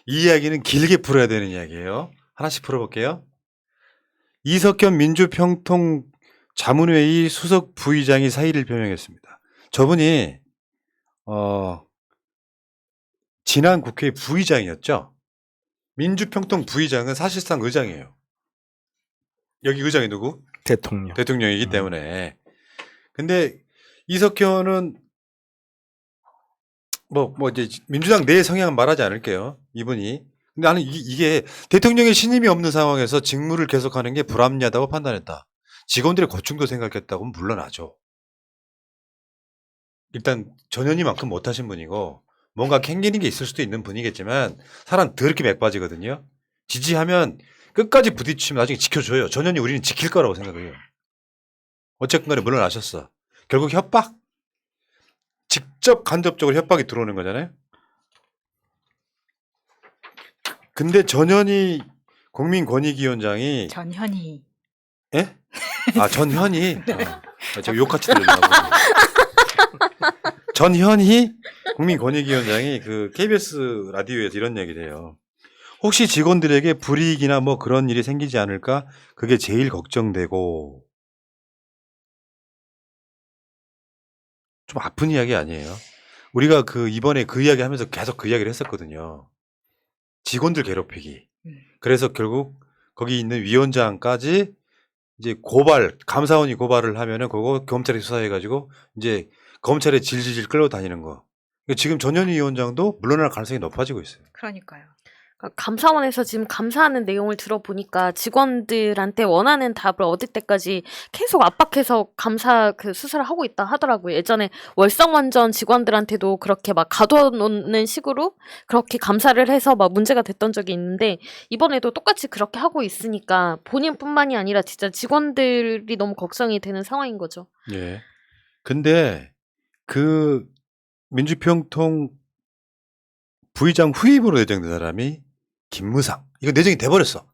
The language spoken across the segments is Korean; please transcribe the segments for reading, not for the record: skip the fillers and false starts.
이 이야기는 길게 풀어야 되는 이야기예요. 하나씩 풀어볼게요. 이석현 민주평통 자문회의 수석 부의장이 사의를 표명했습니다. 저분이 지난 국회 부의장이었죠. 민주평통 부의장은 사실상 의장이에요. 여기 의장이 누구? 대통령. 대통령이기 때문에. 근데 이석현은 뭐 이제 민주당 내 성향은 말하지 않을게요. 이분이. 근데 나는 이게 대통령의 신임이 없는 상황에서 직무를 계속하는 게 불합리하다고 판단했다. 직원들의 고충도 생각했다고 물러나죠. 일단 전현희만큼 못하신 분이고 뭔가 캥기는 게 있을 수도 있는 분이겠지만 사람 더럽게 맥빠지거든요. 지지하면 끝까지 부딪히면 나중에 지켜줘요. 전현희 우리는 지킬 거라고 생각해요. 어쨌든 간에 물러나셨어. 결국 협박? 직접 간접적으로 협박이 들어오는 거잖아요. 근데 전현희 국민권익위원장이 전현희. 예? 아 전현희. 제가 욕같이 들리나 보네. 전현희 국민권익위원장이 그 KBS 라디오에서 이런 얘기를 해요. 혹시 직원들에게 불이익이나 뭐 그런 일이 생기지 않을까? 그게 제일 걱정되고. 좀 아픈 이야기 아니에요? 우리가 그 이번에 그 이야기 하면서 계속 그 이야기를 했었거든요. 직원들 괴롭히기. 그래서 결국 거기 있는 위원장까지 이제 감사원이 고발을 하면은 그거 검찰이 수사해가지고 이제 검찰에 질질질 끌려다니는 거. 그러니까 지금 전현희 위원장도 물러날 가능성이 높아지고 있어요. 그러니까요. 그러니까 감사원에서 지금 감사하는 내용을 들어보니까 직원들한테 원하는 답을 얻을 때까지 계속 압박해서 감사 그 수사를 하고 있다 하더라고요. 예전에 월성원전 직원들한테도 그렇게 막 가둬놓는 식으로 그렇게 감사를 해서 막 문제가 됐던 적이 있는데 이번에도 똑같이 그렇게 하고 있으니까 본인뿐만이 아니라 진짜 직원들이 너무 걱정이 되는 상황인 거죠. 예. 근데 그 민주평통 부의장 후임으로 내정된 사람이 김무상. 이거 내정이 돼버렸어.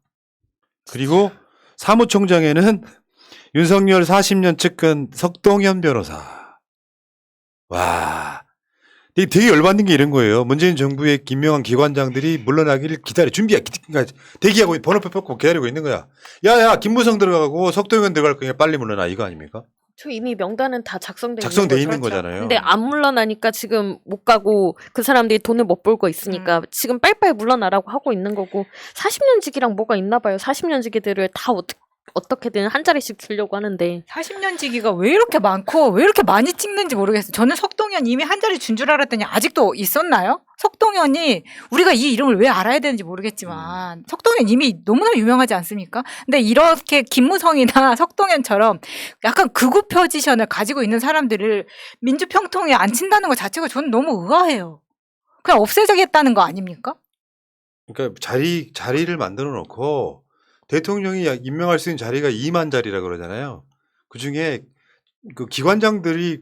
그리고 사무총장에는 윤석열 40년 측근 석동현 변호사. 와. 되게 열받는 게 이런 거예요. 문재인 정부의 김명한 기관장들이 물러나기를 그러니까 대기하고 번호표 뽑고 기다리고 있는 거야. 야야 김무성 들어가고 석동현 들어갈 거니까 빨리 물러나 이거 아닙니까? 저 이미 명단은 다 작성돼 있는 거잖아요. 근데 안 물러나니까 지금 못 가고 그 사람들이 돈을 못 벌고 있으니까 지금 빨리빨리 물러나라고 하고 있는 거고 40년직이랑 뭐가 있나 봐요. 40년직이들을 다 어떻게든 한 자리씩 주려고 하는데 40년지기가 왜 이렇게 많고 왜 이렇게 많이 찍는지 모르겠어요. 저는 석동현 이미 한 자리 준 줄 알았더니 아직도 있었나요? 석동현이 우리가 이 이름을 왜 알아야 되는지 모르겠지만 석동현 이미 너무나 유명하지 않습니까? 근데 이렇게 김무성이나 석동현처럼 약간 극우 포지션을 가지고 있는 사람들을 민주평통에 앉힌다는 것 자체가 저는 너무 의아해요. 그냥 없애자겠다는 거 아닙니까? 그러니까 자리를 만들어 놓고 대통령이 임명할 수 있는 자리가 2만 자리라 그러잖아요. 그중에 그 기관장들이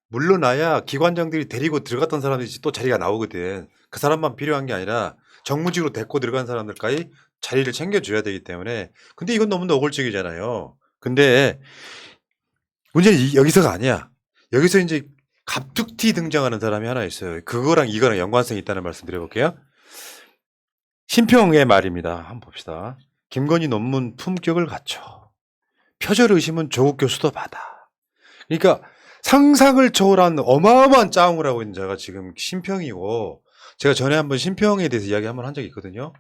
물러나야 기관장들이 데리고 들어갔던 사람들이 또 자리가 나오거든. 그 사람만 필요한 게 아니라 정무직으로 데리고 들어간 사람들까지 자리를 챙겨줘야 되기 때문에. 근데 이건 너무 노골적이잖아요. 근데 문제는 여기서가 아니야. 여기서 이제 갑툭튀 등장하는 사람이 하나 있어요. 그거랑 이거랑 연관성이 있다는 말씀 드려볼게요. 심평의 말입니다. 한번 봅시다. 김건희 논문 품격을 갖춰. 표절 의심은 조국 교수도 받아. 그러니까 상상을 초월한 어마어마한 짜움을 하고 있는 자가 지금 심평이고, 제가 전에 한번 심평에 대해서 이야기 한번 한 적이 있거든요.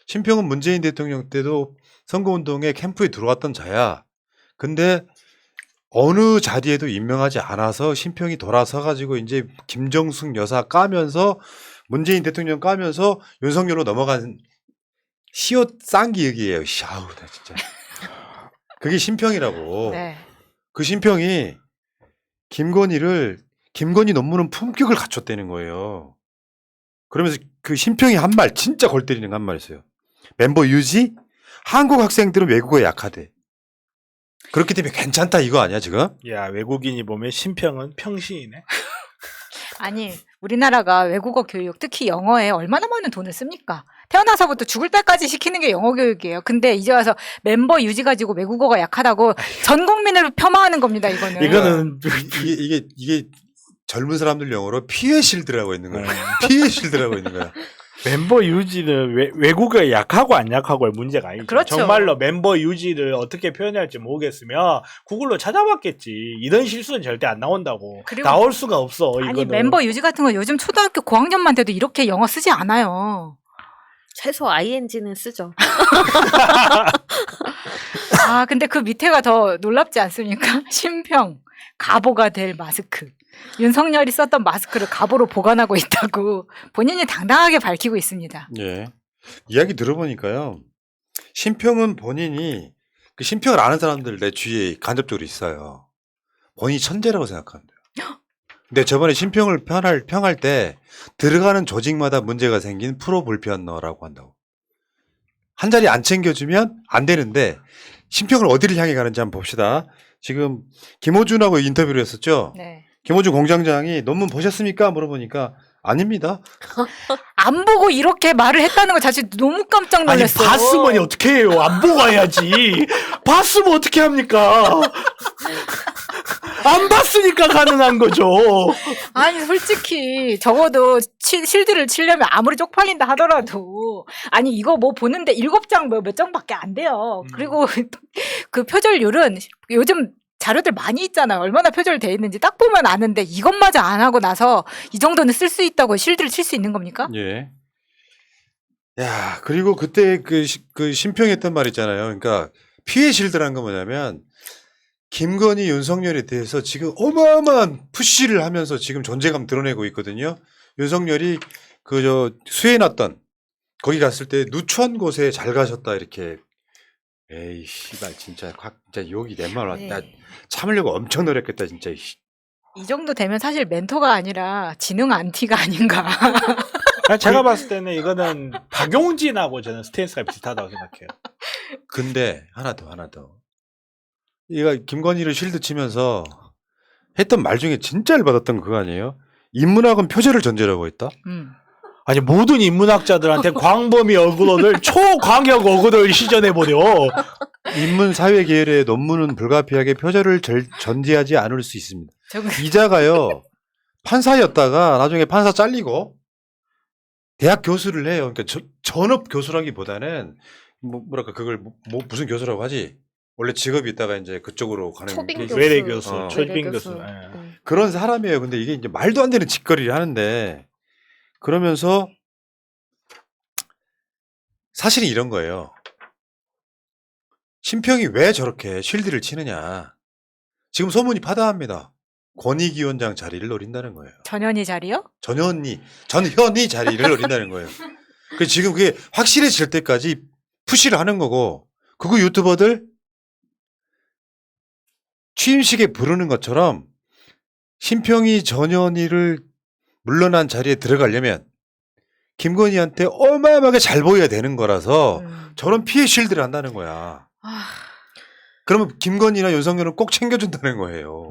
심평은 문재인 대통령 때도 선거운동에 캠프에 들어왔던 자야. 근데 어느 자리에도 임명하지 않아서 심평이 돌아서가지고 이제 김정숙 여사 까면서 문재인 대통령 까면서 윤석열로 넘어간 시옷 쌍기역이에요. 아우, 나 진짜. 그게 심평이라고. 네. 그 심평이 김건희 논문은 품격을 갖췄다는 거예요. 그러면서 그 심평이 한 말, 진짜 골 때리는 거 한 말 있어요. 멤버 유지? 한국 학생들은 외국어에 약하대. 그렇기 때문에 괜찮다 이거 아니야 지금? 야, 외국인이 보면 심평은 평시이네. 아니 우리나라가 외국어 교육 특히 영어에 얼마나 많은 돈을 씁니까? 태어나서부터 죽을 때까지 시키는 게 영어 교육이에요. 근데 이제 와서 멤버 유지 가지고 외국어가 약하다고 전 국민을 폄하하는 겁니다. 이거는 이게 젊은 사람들 영어로 피해 실드라고 있는 거야. 피해 실드라고 있는 거야. 멤버 유지는 외국어에 약하고 안 약하고의 문제가 아니죠. 그렇죠. 정말로 멤버 유지를 어떻게 표현해야 할지 모르겠으면 구글로 찾아봤겠지. 이런 실수는 절대 안 나온다고. 그리고- 나올 수가 없어. 아니 이거는. 멤버 유지 같은 거 요즘 초등학교 고학년만 돼도 이렇게 영어 쓰지 않아요. 최소 ing는 쓰죠. 아 근데 그 밑에가 더 놀랍지 않습니까? 신평 가보가 될 마스크. 윤석열이 썼던 마스크를 가보로 보관하고 있다고 본인이 당당하게 밝히고 있습니다. 예. 이야기 들어보니까요. 신평은 본인이 그 신평을 아는 사람들 내 주위에 간접적으로 있어요. 본인이 천재라고 생각한대요. 근데 저번에 신평을 평할 때 들어가는 조직마다 문제가 생긴 프로 불편러라고 한다고. 한 자리 안 챙겨주면 안 되는데 신평을 어디를 향해 가는지 한번 봅시다. 지금 김호준하고 인터뷰를 했었죠. 네. 김호준 공장장이 논문 보셨습니까? 물어보니까 아닙니다. 안 보고 이렇게 말을 했다는 거 자체 너무 깜짝 아니 놀랐어요. 봤으면 어떻게 해요? 안 보고 와야지. 봤으면 어떻게 합니까? 안 봤으니까 가능한 거죠. 아니 솔직히 적어도 실드를 치려면 아무리 쪽팔린다 하더라도 아니 이거 뭐 보는데 7장 몇 장밖에 안 돼요. 그리고 그 표절률은 요즘 자료들 많이 있잖아요. 얼마나 표절돼 있는지 딱 보면 아는데 이것마저 안 하고 나서 이 정도는 쓸 수 있다고 실드를 칠 수 있는 겁니까? 예. 야, 그리고 그때 그 신평했던 말 있잖아요. 그러니까 피해 실드라는 건 뭐냐면 김건희, 윤석열에 대해서 지금 어마어마한 푸시를 하면서 지금 존재감 드러내고 있거든요. 윤석열이 수해놨던 거기 갔을 때 누추한 곳에 잘 가셨다 이렇게. 에이 씨발 진짜 욕이 내 말 왔다. 네. 참으려고 엄청 노력했다 진짜. 이 정도 되면 사실 멘토가 아니라 지능 안티가 아닌가. 제가 봤을 때는 이거는 박용진하고 저는 스탠스가 비슷하다고 생각해요. 근데 하나 더. 얘가 김건희를 실드 치면서 했던 말 중에 진짜 열받았던 그거 아니에요? 인문학은 표절을 전제라고 했다? 아니 모든 인문학자들한테 광범위 어그로를 초광역 어그로를 시전해버려. 인문 사회 계열의 논문은 불가피하게 표절을 전제하지 않을 수 있습니다. 저거 이자가요 판사였다가 나중에 판사 잘리고 대학 교수를 해요. 그러니까 전업 교수라기보다는 뭐랄까 그걸 무슨 교수라고 하지? 원래 직업이 있다가 이제 그쪽으로 가는 초빙 게 교수. 외래 교수, 어. 초빙 교수. 예. 그런 사람이에요. 근데 이게 이제 말도 안 되는 짓거리를 하는데 그러면서 사실은 이런 거예요. 신평이 왜 저렇게 실드를 치느냐. 지금 소문이 파다합니다. 권익위원장 자리를 노린다는 거예요. 전현희 자리요? 전현희 자리를 노린다는 거예요. 지금 그게 확실해질 때까지 푸시를 하는 거고 그거 유튜버들 취임식에 부르는 것처럼 신평이 전현희를 물러난 자리에 들어가려면 김건희한테 어마어마하게 잘 보여야 되는 거라서 저런 피해 실드를 한다는 거야. 그러면 김건희나 윤석열은 꼭 챙겨준다는 거예요.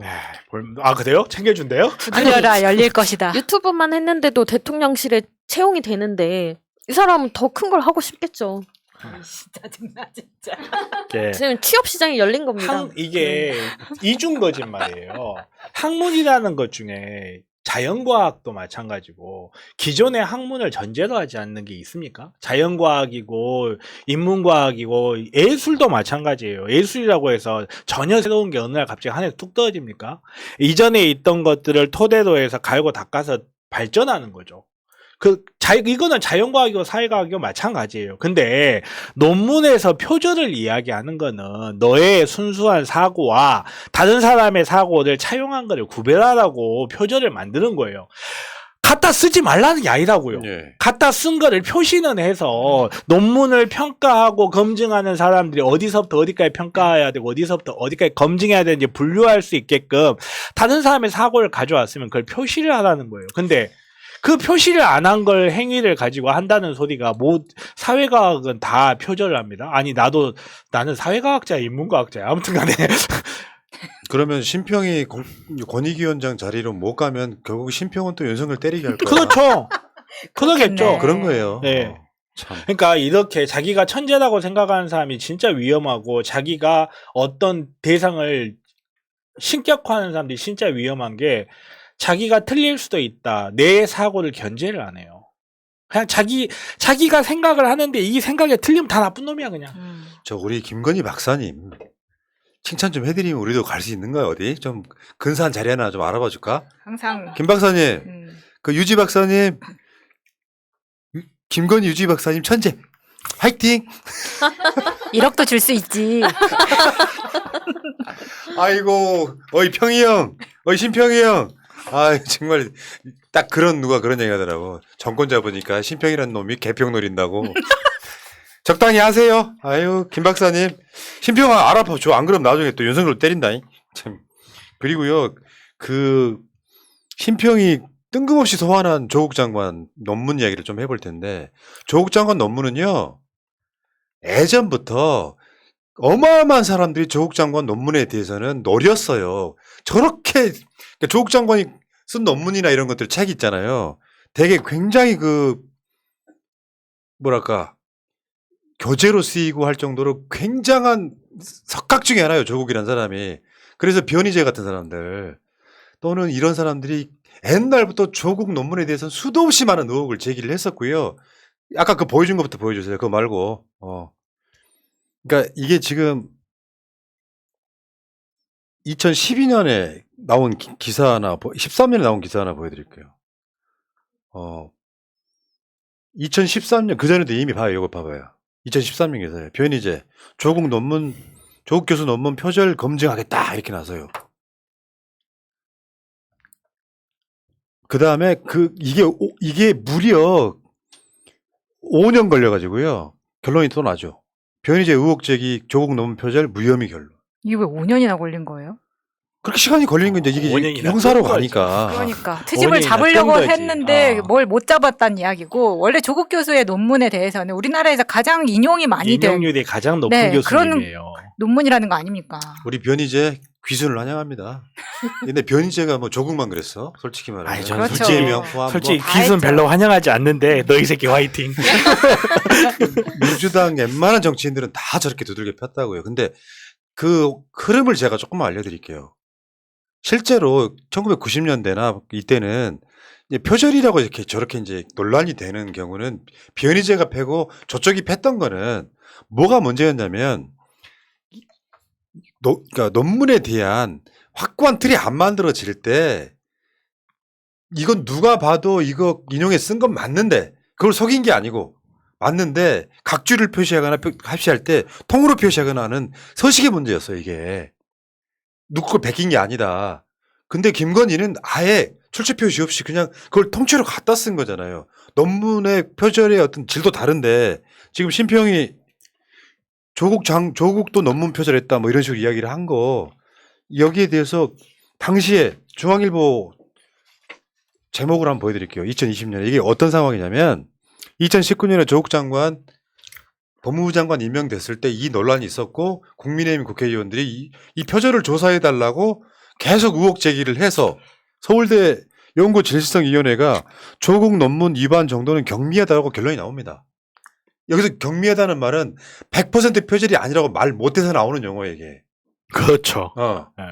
아 그래요? 챙겨준대요? 두드려라 열릴 것이다. 유튜브만 했는데도 대통령실에 채용이 되는데 이 사람은 더 큰 걸 하고 싶겠죠. 짜증나 진짜. 예. 지금 취업 시장이 열린 겁니다. 이게 이중 거짓말이에요. 학문이라는 것 중에 자연과학도 마찬가지고 기존의 학문을 전제로 하지 않는 게 있습니까? 자연과학이고 인문과학이고 예술도 마찬가지예요. 예술이라고 해서 전혀 새로운 게 어느 날 갑자기 하늘에 툭 떨어집니까? 이전에 있던 것들을 토대로 해서 갈고 닦아서 발전하는 거죠. 이거는 자연과학이고 사회과학이고 마찬가지예요. 근데 논문에서 표절을 이야기하는 거는 너의 순수한 사고와 다른 사람의 사고를 차용한 거를 구별하라고 표절을 만드는 거예요. 갖다 쓰지 말라는 게 아니라고요. 예. 갖다 쓴 거를 표시는 해서 논문을 평가하고 검증하는 사람들이 어디서부터 어디까지 평가해야 되고 어디서부터 어디까지 검증해야 되는지 분류할 수 있게끔 다른 사람의 사고를 가져왔으면 그걸 표시를 하라는 거예요. 근데 그 표시를 안 한 걸 행위를 가지고 한다는 소리가 사회과학은 다 표절을 합니다. 아니 나는 사회과학자야 인문과학자야 아무튼 간에 그러면 신평이 권익위원장 자리로 못 가면 결국 신평은 또 윤석열 때리게 할 거야. 그렇죠. 그러겠죠. 그렇겠네. 그런 거예요. 네. 참. 그러니까 이렇게 자기가 천재라고 생각하는 사람이 진짜 위험하고 자기가 어떤 대상을 신격화하는 사람들이 진짜 위험한 게 자기가 틀릴 수도 있다. 내 사고를 견제를 안 해요. 그냥 자기가 생각을 하는데 이 생각에 틀리면 다 나쁜 놈이야 그냥. 저 우리 김건희 박사님 칭찬 좀 해드리면 우리도 갈 수 있는가요? 어디 좀 근사한 자리 하나 좀 알아봐 줄까? 항상 김 박사님, 그 유지 박사님, 김건희 유지 박사님 천재, 화이팅! 1억도 줄 수 있지. 아이고, 어이 평이 형, 어이 신평이 형, 아 정말 딱 누가 그런 얘기 하더라고. 정권 잡으니까 신평이라는 놈이 개평 노린다고. 적당히 하세요. 아유, 김 박사님. 신평아, 알아봐줘. 안 그러면 나중에 또 윤석열 때린다잉. 참. 그리고요, 신평이 뜬금없이 소환한 조국 장관 논문 이야기를 좀 해볼 텐데, 조국 장관 논문은요, 예전부터 어마어마한 사람들이 조국 장관 논문에 대해서는 노렸어요. 저렇게, 그러니까 조국 장관이 쓴 논문이나 이런 것들 책 있잖아요. 되게 굉장히 뭐랄까, 교재로 쓰이고 할 정도로 굉장한 석각 중에 하나예요. 조국이라는 사람이. 그래서 변희재 같은 사람들 또는 이런 사람들이 옛날부터 조국 논문에 대해서는 수도 없이 많은 의혹을 제기를 했었고요. 아까 보여준 것부터 보여주세요. 그거 말고. 그러니까 이게 지금 2012년에 나온 기사 하나, 13년에 나온 기사 하나 보여드릴게요. 2013년 그전에도 이미 봐요. 이거 봐봐요. 2013년 기사예요. 변희재 조국 교수 논문 표절 검증하겠다 이렇게 나서요. 그 다음에 이게 무려 5년 걸려가지고요. 결론이 또 나죠. 변희재 의혹 제기 조국 논문 표절 무혐의 결론. 이게 왜 5년이나 걸린 거예요? 그렇게 시간이 걸리는 건데 이게 5년이나 형사로 끈 거지. 가니까. 그러니까 트집을 5년이나 잡으려고 끈 거지. 했는데 어. 뭘 못 잡았다는 이야기고, 원래 조국 교수의 논문에 대해서는 우리나라에서 가장 인용이 많이 된 인용률이 가장 높은 네, 교수님이에요. 논문이라는 거 아닙니까? 우리 변희재 귀순을 환영합니다. 근데 변희재가 뭐 조국만 그랬어. 솔직히 말하면. 아니, 저는 둘째 솔직히- 명 포함. 솔직히 다 기순 했죠. 별로 환영하지 않는데 너희 새끼 화이팅. 민주당 웬만한 정치인들은 다 저렇게 두들겨 폈다고요. 근데 그 흐름을 제가 조금만 알려드릴게요. 실제로 1990년대나 이때는 이제 표절이라고 이렇게 저렇게 이제 논란이 되는 경우는 변희재가 패고 저쪽이 팼던 거는 뭐가 문제였냐면 그러니까 논문에 대한 확고한 틀이 안 만들어질 때 이건 누가 봐도 이거 인용해 쓴 건 맞는데 그걸 속인 게 아니고 맞는데 각주를 표시하거나 합시할 때 통으로 표시하거나 하는 서식의 문제였어요. 이게 누구 걸 베낀 게 아니다. 근데 김건희는 아예 출처 표시 없이 그냥 그걸 통째로 갖다 쓴 거잖아요. 논문의 표절의 어떤 질도 다른데 지금 신평이 조국도 논문 표절했다 뭐 이런 식으로 이야기를 한 거 여기에 대해서 당시에 중앙일보 제목을 한번 보여드릴게요. 2020년에 이게 어떤 상황이냐면 2019년에 조국 장관 법무부 장관 임명됐을 때 이 논란이 있었고 국민의힘 국회의원들이 이 표절을 조사해달라고 계속 의혹 제기를 해서 서울대 연구질서위원회가 조국 논문 위반 정도는 경미하다고 결론이 나옵니다. 여기서 경미하다는 말은 100% 표절이 아니라고 말 못해서 나오는 용어예요, 이게. 그렇죠. 네.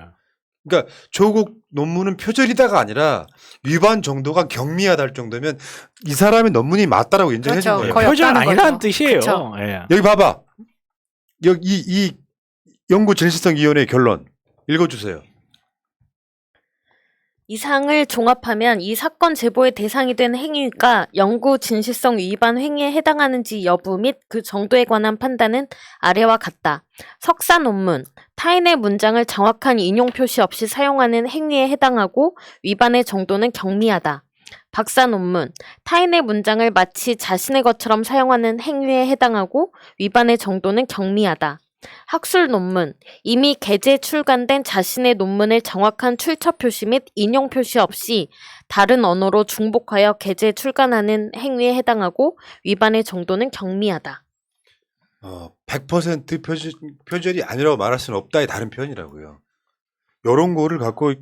그러니까 조국 논문은 표절이다가 아니라 위반 정도가 경미하다 할 정도면 이 사람의 논문이 맞다라고 인정해 준 그렇죠. 거예요. 거의 표절 없다는 아니라는 거죠. 뜻이에요. 그쵸. 예. 여기 봐봐. 여기 이 연구질서위원회 결론 읽어주세요. 이 사항을 종합하면 이 사건 제보의 대상이 된 행위가 영구 진실성 위반 행위에 해당하는지 여부 및 그 정도에 관한 판단은 아래와 같다. 석사 논문, 타인의 문장을 정확한 인용 표시 없이 사용하는 행위에 해당하고 위반의 정도는 경미하다. 박사 논문, 타인의 문장을 마치 자신의 것처럼 사용하는 행위에 해당하고 위반의 정도는 경미하다. 학술 논문, 이미 게재 출간된 자신의 논문을 정확한 출처 표시 및 인용 표시 없이 다른 언어로 중복하여 게재 출간하는 행위에 해당하고 위반의 정도는 경미하다. 100% 표절이 아니라고 말할 수는 없다의 다른 표현이라고요. 이런 거를 갖고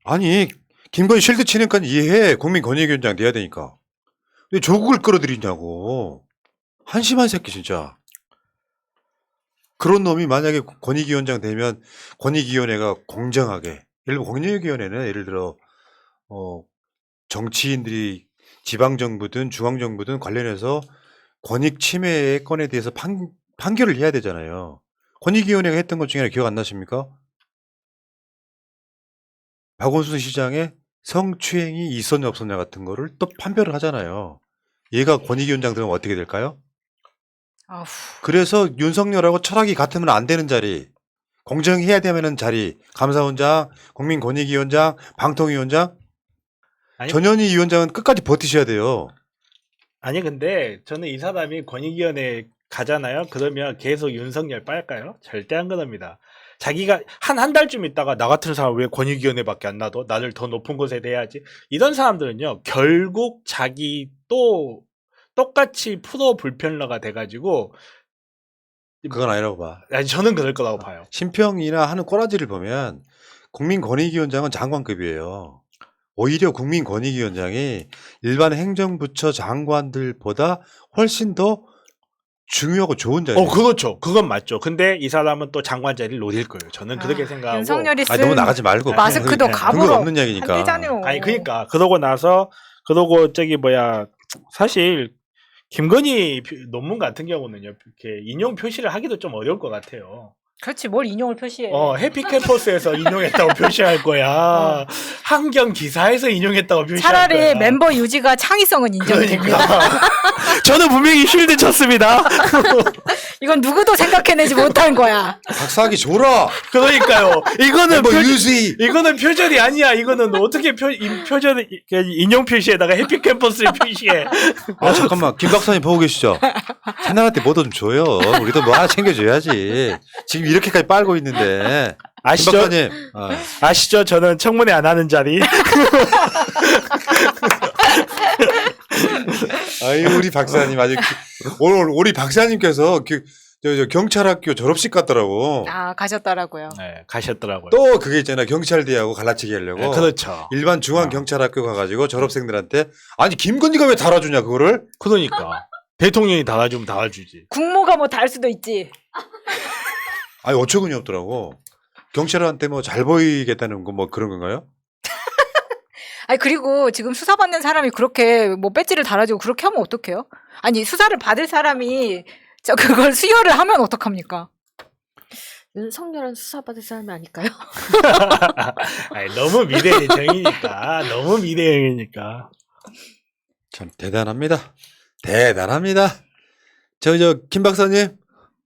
아니 김건희 실드 치는 건 이해해. 국민권익위원장 돼야 되니까. 근데 조국을 끌어들이냐고. 한심한 새끼 진짜. 그런 놈이 만약에 권익위원장 되면 권익위원회가 공정하게 예를 들어 권익위원회는 예를 들어 정치인들이 지방정부든 중앙정부든 관련해서 권익 침해 건에 대해서 판결을 해야 되잖아요. 권익위원회가 했던 것 중에 하나 기억 안 나십니까? 박원순 시장의 성추행이 있었냐 없었냐 같은 거를 또 판별을 하잖아요. 얘가 권익위원장 들어가면 어떻게 될까요? 아우. 그래서 윤석열하고 철학이 같으면 안 되는 자리, 공정해야 되는 자리, 감사원장, 국민권익위원장, 방통위원장, 아니, 전현희 위원장은 끝까지 버티셔야 돼요. 아니 근데 저는 이 사람이 권익위원회 가잖아요. 그러면 계속 윤석열 빨까요? 절대 안 그럽니다. 자기가 한 달쯤 있다가 나 같은 사람 왜 권익위원회밖에 안 놔둬? 나를 더 높은 곳에 대야지. 이런 사람들은요. 결국 자기 또 똑같이 프로 불편러가 돼가지고 그건 아니라고 봐. 아니 저는 그럴 거라고 봐요. 심평이나 하는 꼬라지를 보면 국민권익위원장은 장관급이에요. 오히려 국민권익위원장이 일반 행정부처 장관들보다 훨씬 더 중요하고 좋은 자리예요. 그렇죠. 그건 맞죠. 근데 이 사람은 또 장관 자리를 노릴 거예요. 저는 그렇게 생각하고. 윤석열이 쓴 아니, 너무 나가지 말고. 마스크도 그냥 갑으로 근거 없는 얘기니까. 한대잖아요. 아니 그러니까 그러고 나서 저기 뭐야 사실 김건희 논문 같은 경우는요 이렇게 인용 표시를 하기도 좀 어려울 것 같아요. 그렇지 뭘 인용을 표시해. 해피캠퍼스에서 인용했다고 표시할 거야. 환경 기사에서 인용했다고 표시할 차라리 거야. 멤버 유지가 창의성은 인정됩니다. 그러니까 저는 분명히 쉴드 쳤습니다. 이건 누구도 생각해내지 못한 거야. 박사하기 줘라. 그러니까요. 이거는 뭐 유지. 이거는 표절이 아니야. 이거는 어떻게 표절 인용 표시에다가 해피캠퍼스를 표시해. 아 잠깐만 김 박사님 보고 계시죠? 채널한테 뭐도 좀 줘요. 우리도 뭐 하나 챙겨줘야지. 지금 이렇게까지 빨고 있는데. 김 아시죠? 박사님. 아시죠? 저는 청문회 안 하는 자리. 아유 우리 박사님 아주 오늘 우리 박사님께서 저 경찰학교 졸업식 갔더라고. 아 가셨더라고요. 네, 가셨더라고요. 또 그게 있잖아 경찰대하고 갈라치기 하려고. 네, 그렇죠. 일반 중앙경찰학교 가가지고 졸업생들한테 아니 김건희가 왜 달아주냐 그거를? 그러니까 대통령이 달아주면 달아주지. 국모가 뭐 달 수도 있지. 아니 어처구니 없더라고. 경찰한테 뭐 잘 보이겠다는 거 뭐 그런 건가요? 아니 그리고 지금 수사받는 사람이 그렇게 뭐 배지를 달아주고 그렇게 하면 어떡해요? 아니 수사를 받을 사람이 그걸 수여를 하면 어떡합니까? 윤석열은 수사받을 사람이 아닐까요? 아니, 너무 미래예정이니까. 너무 미래예정이니까. 참 대단합니다. 대단합니다. 저 김 박사님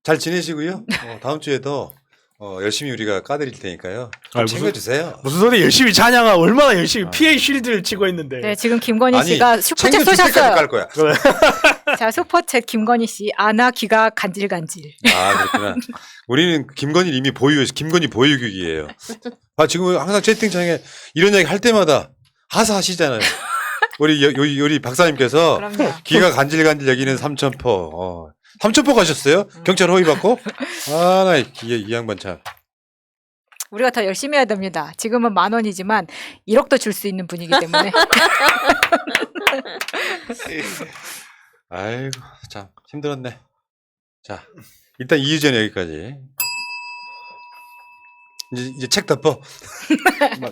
잘 지내시고요. 다음 주에도 열심히 우리가 까드릴 테니까요. 좀 무슨- 챙겨주세요. 무슨 소리 열심히 찬양아 얼마나 열심히 피해 쉴드를 치고 있는데. 네 지금 김건희 아니, 씨가 슈퍼챗 챙겨줄 때까지 쏘셨어요. 깔 거야. 자 슈퍼챗 김건희 씨 아나 귀가 간질간질. 아 그렇구나. 우리는 김건희 이미 김건희 보유국이에요. 아 지금 항상 채팅창에 이런 얘기 할 때마다 하사하시잖아요. 우리 박사님께서 그럼요. 귀가 간질간질 여기는 삼천포. 삼천포 가셨어요? 경찰 허위 받고? 나 이 양반 참. 우리가 더 열심히 해야 됩니다. 지금은 10,000원이지만 1억도 줄 수 있는 분이기 때문에. 아이고 참 힘들었네. 자 일단 이유전 여기까지. 이제 책 덮어.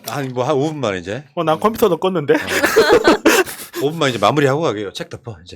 한 5분만 이제. 난 컴퓨터도 껐는데. 5분만 이제 마무리하고 가게요. 책 덮어 이제.